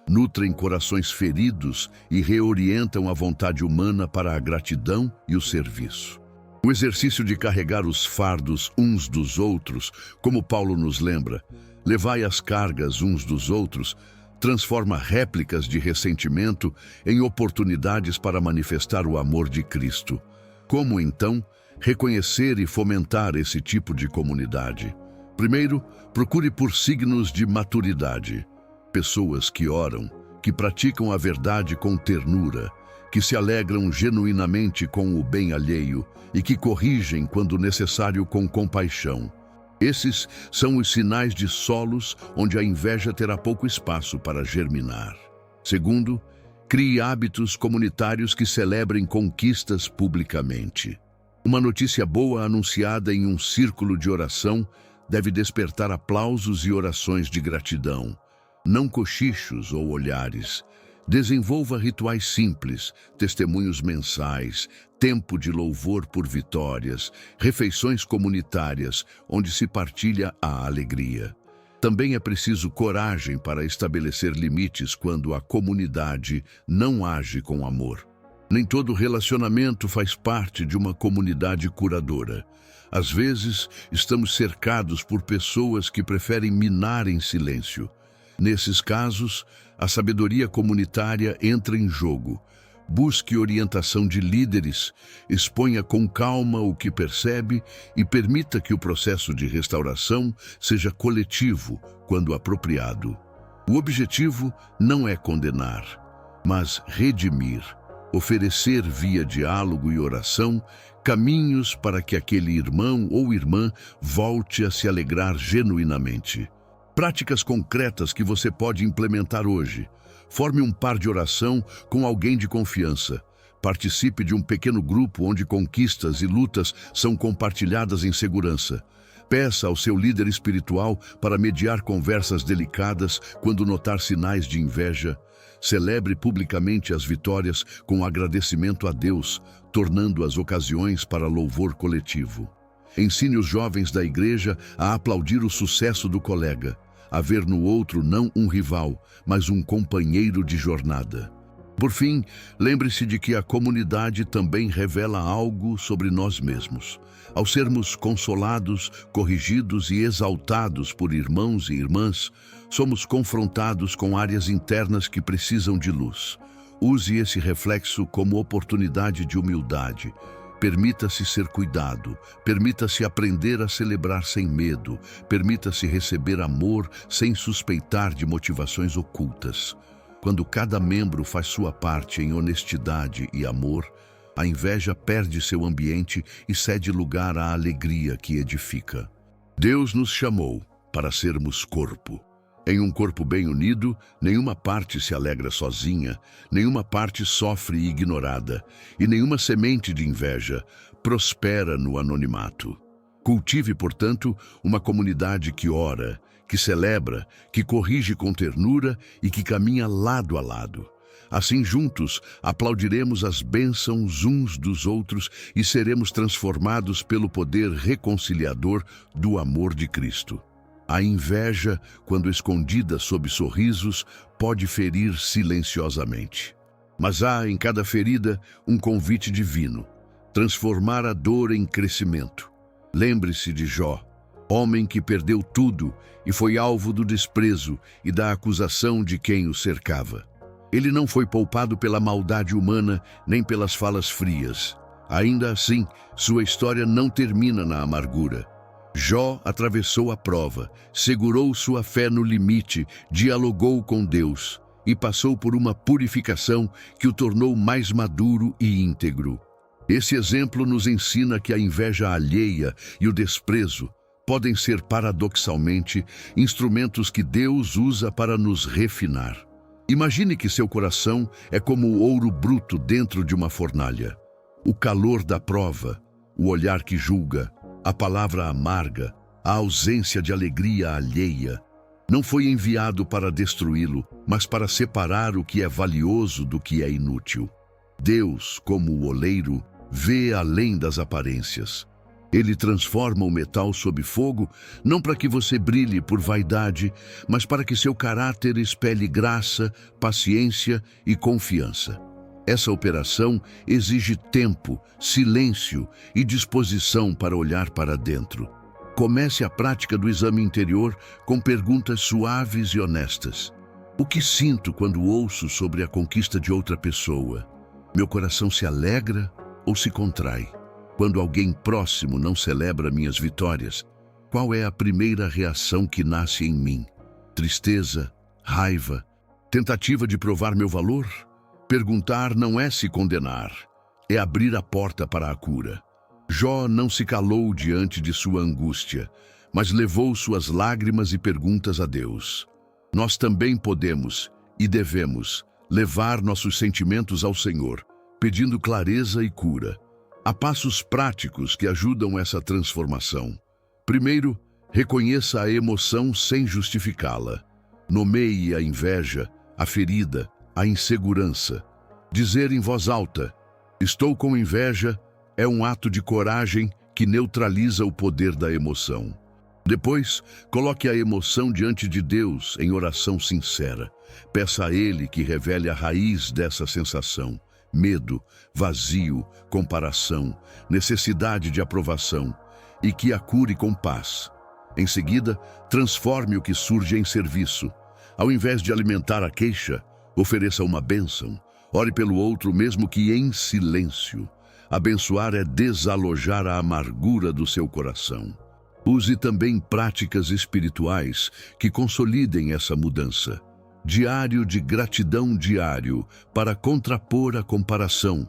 Nutrem corações feridos e reorientam a vontade humana para a gratidão e o serviço. O exercício de carregar os fardos uns dos outros, como Paulo nos lembra, levai as cargas uns dos outros, transforma réplicas de ressentimento em oportunidades para manifestar o amor de Cristo. Como, então, reconhecer e fomentar esse tipo de comunidade? Primeiro, procure por signos de maturidade. Pessoas que oram, que praticam a verdade com ternura, que se alegram genuinamente com o bem alheio e que corrigem quando necessário com compaixão. Esses são os sinais de solos onde a inveja terá pouco espaço para germinar. Segundo, crie hábitos comunitários que celebrem conquistas publicamente. Uma notícia boa anunciada em um círculo de oração deve despertar aplausos e orações de gratidão, não cochichos ou olhares. Desenvolva rituais simples, testemunhos mensais, tempo de louvor por vitórias, refeições comunitárias, onde se partilha a alegria. Também é preciso coragem para estabelecer limites quando a comunidade não age com amor. Nem todo relacionamento faz parte de uma comunidade curadora. Às vezes, estamos cercados por pessoas que preferem minar em silêncio. Nesses casos, a sabedoria comunitária entra em jogo. Busque orientação de líderes, exponha com calma o que percebe e permita que o processo de restauração seja coletivo, quando apropriado. O objetivo não é condenar, mas redimir, oferecer via diálogo e oração caminhos para que aquele irmão ou irmã volte a se alegrar genuinamente. Práticas concretas que você pode implementar hoje. Forme um par de oração com alguém de confiança. Participe de um pequeno grupo onde conquistas e lutas são compartilhadas em segurança. Peça ao seu líder espiritual para mediar conversas delicadas quando notar sinais de inveja. Celebre publicamente as vitórias com agradecimento a Deus, tornando as ocasiões para louvor coletivo. Ensine os jovens da igreja a aplaudir o sucesso do colega, a ver no outro não um rival, mas um companheiro de jornada. Por fim, lembre-se de que a comunidade também revela algo sobre nós mesmos. Ao sermos consolados, corrigidos e exaltados por irmãos e irmãs, somos confrontados com áreas internas que precisam de luz. Use esse reflexo como oportunidade de humildade. Permita-se ser cuidado, permita-se aprender a celebrar sem medo, permita-se receber amor sem suspeitar de motivações ocultas. Quando cada membro faz sua parte em honestidade e amor, a inveja perde seu ambiente e cede lugar à alegria que edifica. Deus nos chamou para sermos corpo. Em um corpo bem unido, nenhuma parte se alegra sozinha, nenhuma parte sofre ignorada, e nenhuma semente de inveja prospera no anonimato. Cultive, portanto, uma comunidade que ora, que celebra, que corrige com ternura e que caminha lado a lado. Assim, juntos, aplaudiremos as bênçãos uns dos outros e seremos transformados pelo poder reconciliador do amor de Cristo. A inveja, quando escondida sob sorrisos, pode ferir silenciosamente. Mas há em cada ferida um convite divino: transformar a dor em crescimento. Lembre-se de Jó, homem que perdeu tudo e foi alvo do desprezo e da acusação de quem o cercava. Ele não foi poupado pela maldade humana nem pelas falas frias. Ainda assim, sua história não termina na amargura. Jó atravessou a prova, segurou sua fé no limite, dialogou com Deus e passou por uma purificação que o tornou mais maduro e íntegro. Esse exemplo nos ensina que a inveja alheia e o desprezo podem ser, paradoxalmente, instrumentos que Deus usa para nos refinar. Imagine que seu coração é como o ouro bruto dentro de uma fornalha. O calor da prova, o olhar que julga, a palavra amarga, a ausência de alegria alheia, não foi enviado para destruí-lo, mas para separar o que é valioso do que é inútil. Deus, como o oleiro, vê além das aparências. Ele transforma o metal sob fogo, não para que você brilhe por vaidade, mas para que seu caráter espelhe graça, paciência e confiança. Essa operação exige tempo, silêncio e disposição para olhar para dentro. Comece a prática do exame interior com perguntas suaves e honestas. O que sinto quando ouço sobre a conquista de outra pessoa? Meu coração se alegra ou se contrai? Quando alguém próximo não celebra minhas vitórias, qual é a primeira reação que nasce em mim? Tristeza? Raiva? Tentativa de provar meu valor? Perguntar não é se condenar, é abrir a porta para a cura. Jó não se calou diante de sua angústia, mas levou suas lágrimas e perguntas a Deus. Nós também podemos e devemos levar nossos sentimentos ao Senhor, pedindo clareza e cura. Há passos práticos que ajudam essa transformação. Primeiro, reconheça a emoção sem justificá-la. Nomeie a inveja, a ferida, a insegurança. Dizer em voz alta, "Estou com inveja", é um ato de coragem que neutraliza o poder da emoção. Depois, coloque a emoção diante de Deus em oração sincera. Peça a Ele que revele a raiz dessa sensação. Medo, vazio, comparação, necessidade de aprovação, e que a cure com paz. Em seguida, transforme o que surge em serviço. Ao invés de alimentar a queixa, ofereça uma bênção. Ore pelo outro, mesmo que em silêncio. Abençoar é desalojar a amargura do seu coração. Use também práticas espirituais que consolidem essa mudança. Diário de gratidão diário, para contrapor a comparação.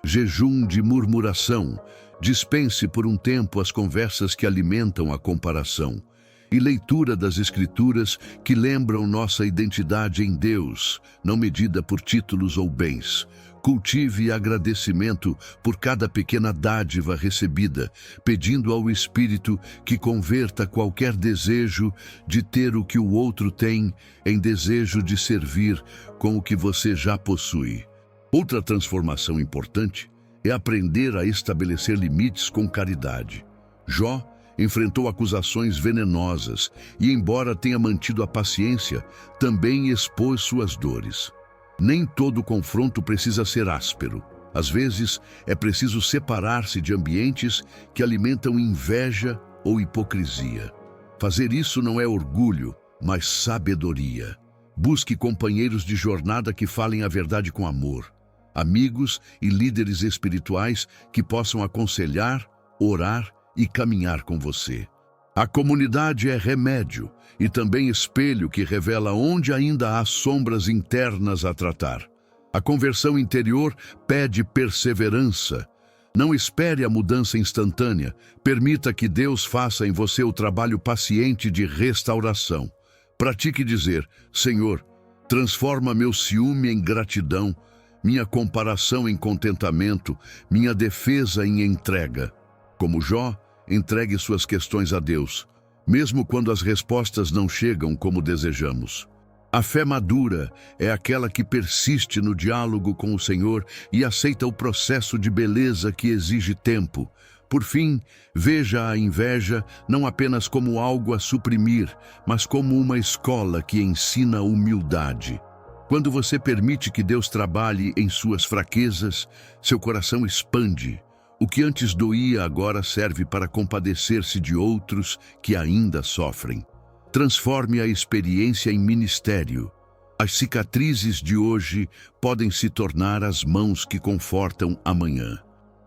Jejum de murmuração. Dispense por um tempo as conversas que alimentam a comparação. E leitura das Escrituras que lembram nossa identidade em Deus, não medida por títulos ou bens. Cultive agradecimento por cada pequena dádiva recebida, pedindo ao Espírito que converta qualquer desejo de ter o que o outro tem em desejo de servir com o que você já possui. Outra transformação importante é aprender a estabelecer limites com caridade. Jó enfrentou acusações venenosas e, embora tenha mantido a paciência, também expôs suas dores. Nem todo confronto precisa ser áspero. Às vezes, é preciso separar-se de ambientes que alimentam inveja ou hipocrisia. Fazer isso não é orgulho, mas sabedoria. Busque companheiros de jornada que falem a verdade com amor. Amigos e líderes espirituais que possam aconselhar, orar e caminhar com você. A comunidade é remédio e também espelho que revela onde ainda há sombras internas a tratar. A conversão interior pede perseverança. Não espere a mudança instantânea. Permita que Deus faça em você o trabalho paciente de restauração. Pratique dizer, Senhor, transforma meu ciúme em gratidão, minha comparação em contentamento, minha defesa em entrega. Como Jó, entregue suas questões a Deus, mesmo quando as respostas não chegam como desejamos. A fé madura é aquela que persiste no diálogo com o Senhor e aceita o processo de beleza que exige tempo. Por fim, veja a inveja não apenas como algo a suprimir, mas como uma escola que ensina humildade. Quando você permite que Deus trabalhe em suas fraquezas, seu coração expande. O que antes doía agora serve para compadecer-se de outros que ainda sofrem. Transforme a experiência em ministério. As cicatrizes de hoje podem se tornar as mãos que confortam amanhã.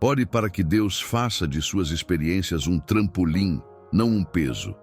Ore para que Deus faça de suas experiências um trampolim, não um peso.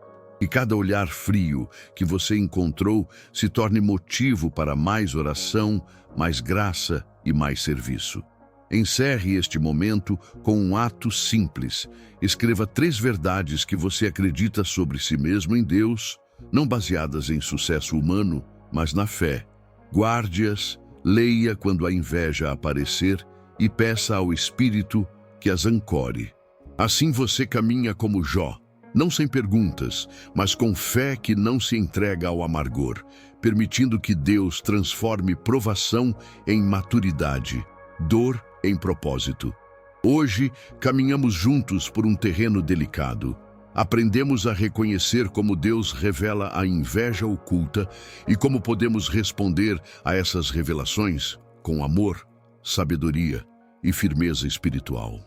E cada olhar frio que você encontrou se torne motivo para mais oração, mais graça e mais serviço. Encerre este momento com um ato simples. Escreva 3 verdades que você acredita sobre si mesmo em Deus, não baseadas em sucesso humano, mas na fé. Guarde-as, leia quando a inveja aparecer e peça ao Espírito que as ancore. Assim você caminha como Jó, não sem perguntas, mas com fé que não se entrega ao amargor, permitindo que Deus transforme provação em maturidade, dor em propósito. Hoje, caminhamos juntos por um terreno delicado. Aprendemos a reconhecer como Deus revela a inveja oculta e como podemos responder a essas revelações com amor, sabedoria e firmeza espiritual.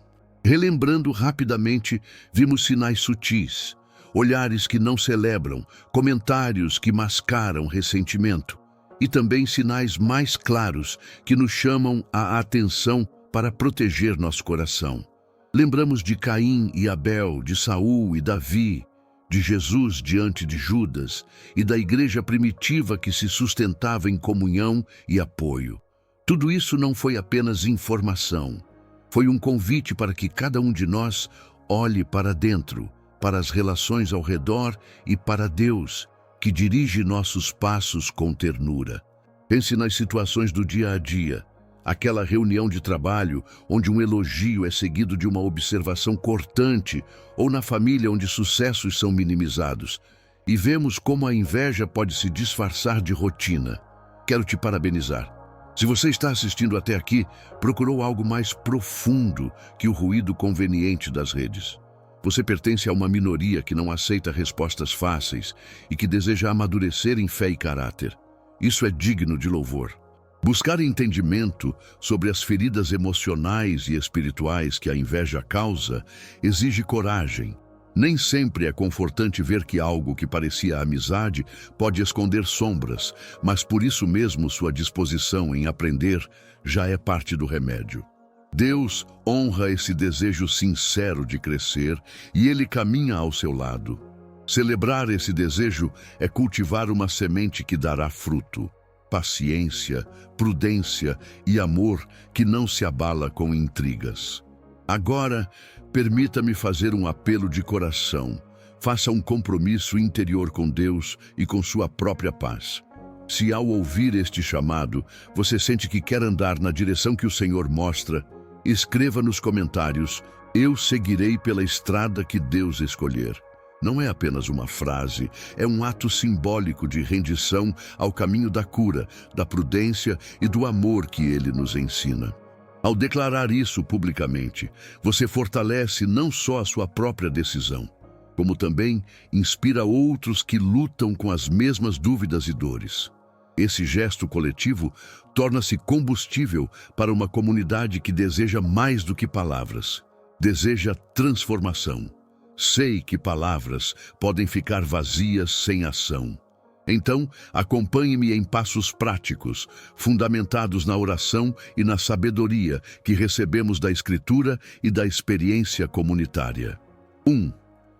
Relembrando rapidamente, vimos sinais sutis, olhares que não celebram, comentários que mascaram ressentimento e também sinais mais claros que nos chamam a atenção para proteger nosso coração. Lembramos de Caim e Abel, de Saul e Davi, de Jesus diante de Judas e da igreja primitiva que se sustentava em comunhão e apoio. Tudo isso não foi apenas informação. Foi um convite para que cada um de nós olhe para dentro, para as relações ao redor e para Deus, que dirige nossos passos com ternura. Pense nas situações do dia a dia. Aquela reunião de trabalho onde um elogio é seguido de uma observação cortante, ou na família onde sucessos são minimizados. E vemos como a inveja pode se disfarçar de rotina. Quero te parabenizar. Se você está assistindo até aqui, procurou algo mais profundo que o ruído conveniente das redes. Você pertence a uma minoria que não aceita respostas fáceis e que deseja amadurecer em fé e caráter. Isso é digno de louvor. Buscar entendimento sobre as feridas emocionais e espirituais que a inveja causa exige coragem. Nem sempre é confortante ver que algo que parecia amizade pode esconder sombras, mas por isso mesmo sua disposição em aprender já é parte do remédio. Deus honra esse desejo sincero de crescer e Ele caminha ao seu lado. Celebrar esse desejo é cultivar uma semente que dará fruto. Paciência, prudência e amor que não se abala com intrigas. Agora, permita-me fazer um apelo de coração. Faça um compromisso interior com Deus e com sua própria paz. Se ao ouvir este chamado, você sente que quer andar na direção que o Senhor mostra, escreva nos comentários: "Eu seguirei pela estrada que Deus escolher". Não é apenas uma frase, é um ato simbólico de rendição ao caminho da cura, da prudência e do amor que Ele nos ensina. Ao declarar isso publicamente, você fortalece não só a sua própria decisão, como também inspira outros que lutam com as mesmas dúvidas e dores. Esse gesto coletivo torna-se combustível para uma comunidade que deseja mais do que palavras, deseja transformação. Sei que palavras podem ficar vazias sem ação. Então, acompanhe-me em passos práticos, fundamentados na oração e na sabedoria que recebemos da Escritura e da experiência comunitária. 1.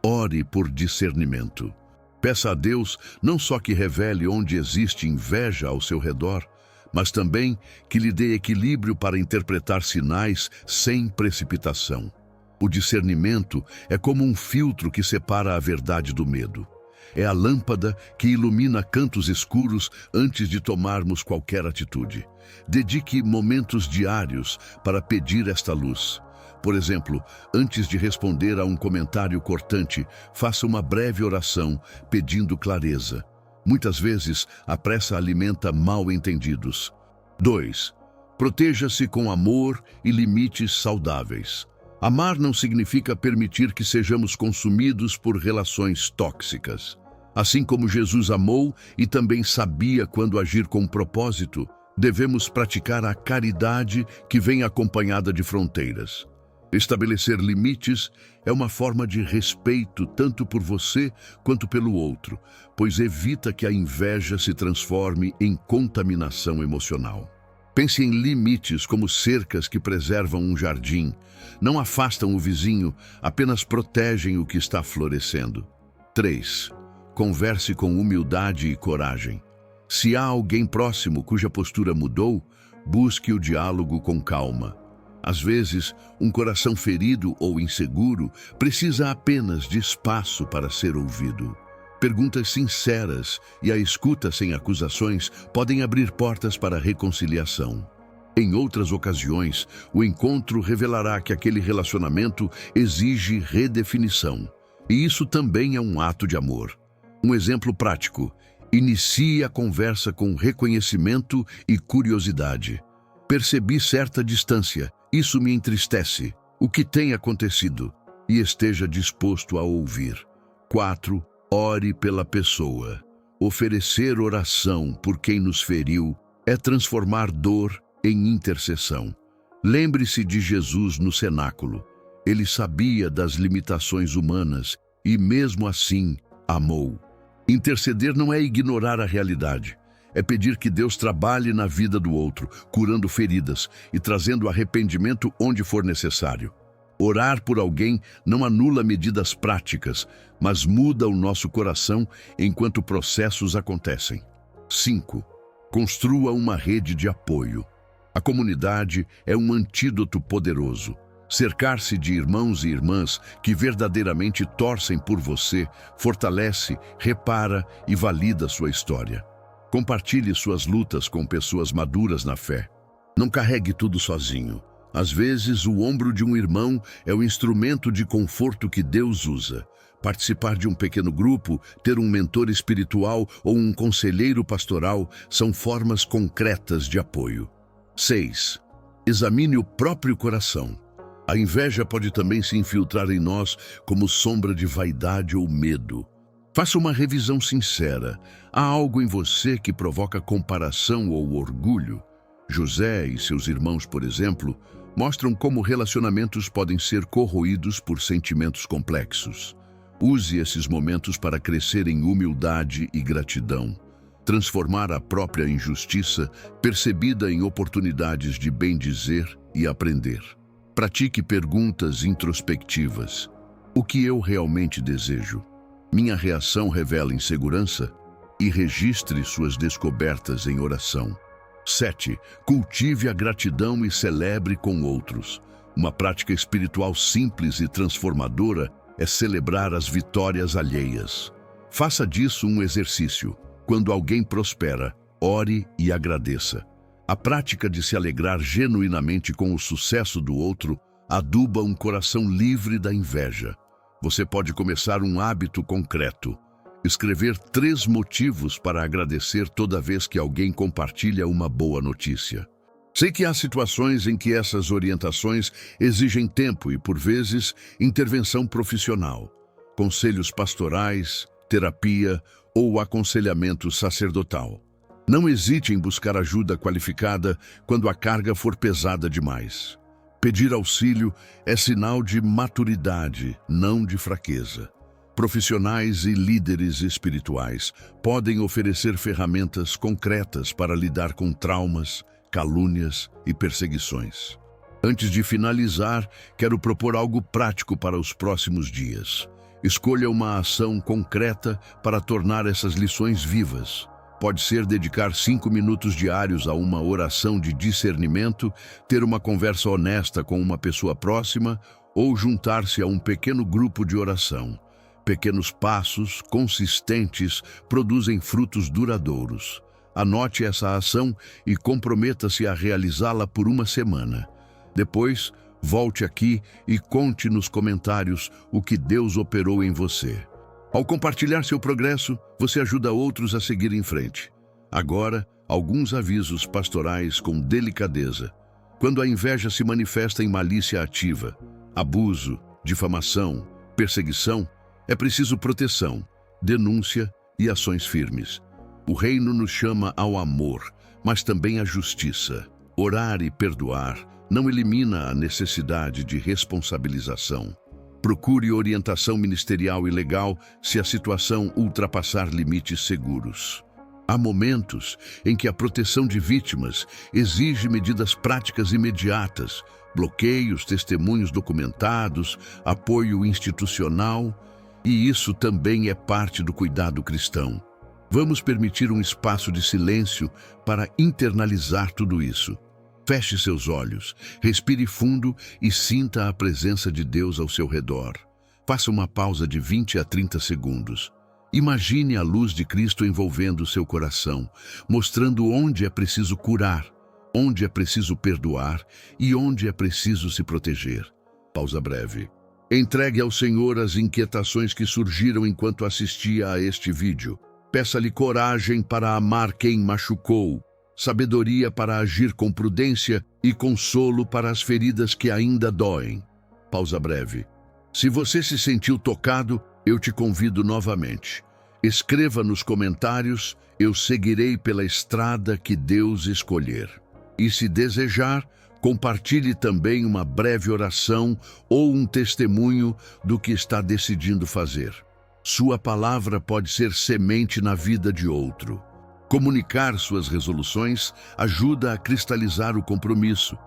Ore por discernimento. Peça a Deus não só que revele onde existe inveja ao seu redor, mas também que lhe dê equilíbrio para interpretar sinais sem precipitação. O discernimento é como um filtro que separa a verdade do medo. É a lâmpada que ilumina cantos escuros antes de tomarmos qualquer atitude. Dedique momentos diários para pedir esta luz. Por exemplo, antes de responder a um comentário cortante, faça uma breve oração pedindo clareza. Muitas vezes, a pressa alimenta mal-entendidos. 2. Proteja-se com amor e limites saudáveis. Amar não significa permitir que sejamos consumidos por relações tóxicas. Assim como Jesus amou e também sabia quando agir com propósito, devemos praticar a caridade que vem acompanhada de fronteiras. Estabelecer limites é uma forma de respeito tanto por você quanto pelo outro, pois evita que a inveja se transforme em contaminação emocional. Pense em limites como cercas que preservam um jardim. Não afastam o vizinho, apenas protegem o que está florescendo. 3. Converse com humildade e coragem. Se há alguém próximo cuja postura mudou, busque o diálogo com calma. Às vezes, um coração ferido ou inseguro precisa apenas de espaço para ser ouvido. Perguntas sinceras e a escuta sem acusações podem abrir portas para a reconciliação. Em outras ocasiões, o encontro revelará que aquele relacionamento exige redefinição. E isso também é um ato de amor. Um exemplo prático: inicie a conversa com reconhecimento e curiosidade. Percebi certa distância. Isso me entristece. O que tem acontecido? E esteja disposto a ouvir. 4. Ore pela pessoa. Oferecer oração por quem nos feriu é transformar dor em intercessão. Lembre-se de Jesus no cenáculo. Ele sabia das limitações humanas e, mesmo assim, amou. Interceder não é ignorar a realidade. É pedir que Deus trabalhe na vida do outro, curando feridas e trazendo arrependimento onde for necessário. Orar por alguém não anula medidas práticas, mas muda o nosso coração enquanto processos acontecem. 5. Construa uma rede de apoio. A comunidade é um antídoto poderoso. Cercar-se de irmãos e irmãs que verdadeiramente torcem por você fortalece, repara e valida sua história. Compartilhe suas lutas com pessoas maduras na fé. Não carregue tudo sozinho. Às vezes, o ombro de um irmão é o instrumento de conforto que Deus usa. Participar de um pequeno grupo, ter um mentor espiritual ou um conselheiro pastoral são formas concretas de apoio. 6. Examine o próprio coração. A inveja pode também se infiltrar em nós como sombra de vaidade ou medo. Faça uma revisão sincera. Há algo em você que provoca comparação ou orgulho? José e seus irmãos, por exemplo, mostram como relacionamentos podem ser corroídos por sentimentos complexos. Use esses momentos para crescer em humildade e gratidão. Transformar a própria injustiça percebida em oportunidades de bem-dizer e aprender. Pratique perguntas introspectivas. O que eu realmente desejo? Minha reação revela insegurança? E registre suas descobertas em oração. 7. Cultive a gratidão e celebre com outros. Uma prática espiritual simples e transformadora é celebrar as vitórias alheias. Faça disso um exercício. Quando alguém prospera, ore e agradeça. A prática de se alegrar genuinamente com o sucesso do outro aduba um coração livre da inveja. Você pode começar um hábito concreto. Escrever 3 motivos para agradecer toda vez que alguém compartilha uma boa notícia. Sei que há situações em que essas orientações exigem tempo e, por vezes, intervenção profissional. Conselhos pastorais, terapia ou aconselhamento sacerdotal. Não hesite em buscar ajuda qualificada quando a carga for pesada demais. Pedir auxílio é sinal de maturidade, não de fraqueza. Profissionais e líderes espirituais podem oferecer ferramentas concretas para lidar com traumas, calúnias e perseguições. Antes de finalizar, quero propor algo prático para os próximos dias. Escolha uma ação concreta para tornar essas lições vivas. Pode ser dedicar 5 minutos diários a uma oração de discernimento, ter uma conversa honesta com uma pessoa próxima ou juntar-se a um pequeno grupo de oração. Pequenos passos consistentes produzem frutos duradouros. Anote essa ação e comprometa-se a realizá-la por uma semana. Depois, volte aqui e conte nos comentários o que Deus operou em você. Ao compartilhar seu progresso, você ajuda outros a seguir em frente. Agora, alguns avisos pastorais com delicadeza. Quando a inveja se manifesta em malícia ativa, abuso, difamação, perseguição, é preciso proteção, denúncia e ações firmes. O reino nos chama ao amor, mas também à justiça. Orar e perdoar não elimina a necessidade de responsabilização. Procure orientação ministerial e legal se a situação ultrapassar limites seguros. Há momentos em que a proteção de vítimas exige medidas práticas imediatas, bloqueios, testemunhos documentados, apoio institucional, e isso também é parte do cuidado cristão. Vamos permitir um espaço de silêncio para internalizar tudo isso. Feche seus olhos, respire fundo e sinta a presença de Deus ao seu redor. Faça uma pausa de 20 a 30 segundos. Imagine a luz de Cristo envolvendo seu coração, mostrando onde é preciso curar, onde é preciso perdoar e onde é preciso se proteger. Pausa breve. Entregue ao Senhor as inquietações que surgiram enquanto assistia a este vídeo. Peça-lhe coragem para amar quem machucou, sabedoria para agir com prudência e consolo para as feridas que ainda doem. Pausa breve. Se você se sentiu tocado, eu te convido novamente. Escreva nos comentários, eu seguirei pela estrada que Deus escolher. E se desejar, compartilhe também uma breve oração ou um testemunho do que está decidindo fazer. Sua palavra pode ser semente na vida de outro. Comunicar suas resoluções ajuda a cristalizar o compromisso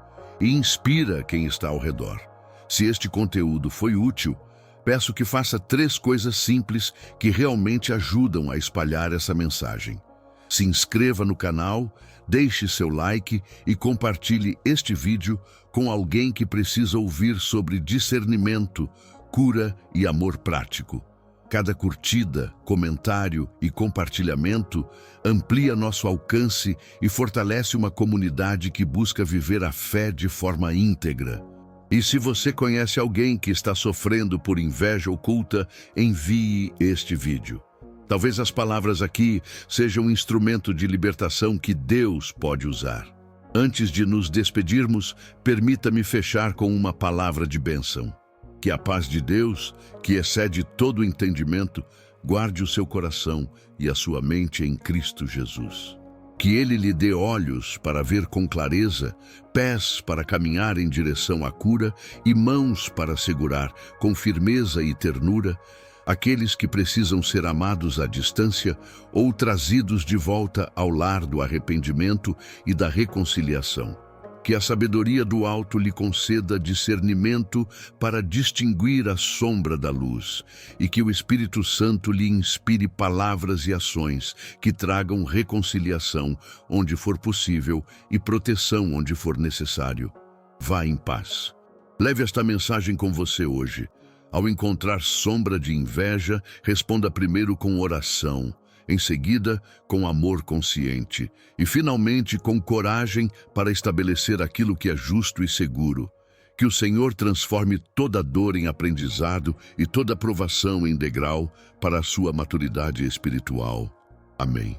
e inspira quem está ao redor. Se este conteúdo foi útil, peço que faça 3 coisas simples que realmente ajudam a espalhar essa mensagem. Se inscreva no canal, deixe seu like e compartilhe este vídeo com alguém que precisa ouvir sobre discernimento, cura e amor prático. Cada curtida, comentário e compartilhamento amplia nosso alcance e fortalece uma comunidade que busca viver a fé de forma íntegra. E se você conhece alguém que está sofrendo por inveja oculta, envie este vídeo. Talvez as palavras aqui sejam um instrumento de libertação que Deus pode usar. Antes de nos despedirmos, permita-me fechar com uma palavra de bênção. Que a paz de Deus, que excede todo o entendimento, guarde o seu coração e a sua mente em Cristo Jesus. Que Ele lhe dê olhos para ver com clareza, pés para caminhar em direção à cura e mãos para segurar com firmeza e ternura aqueles que precisam ser amados à distância ou trazidos de volta ao lar do arrependimento e da reconciliação. Que a sabedoria do alto lhe conceda discernimento para distinguir a sombra da luz e que o Espírito Santo lhe inspire palavras e ações que tragam reconciliação onde for possível e proteção onde for necessário. Vá em paz. Leve esta mensagem com você hoje. Ao encontrar sombra de inveja, responda primeiro com oração, em seguida com amor consciente e finalmente com coragem para estabelecer aquilo que é justo e seguro. Que o Senhor transforme toda dor em aprendizado e toda provação em degrau para a sua maturidade espiritual. Amém.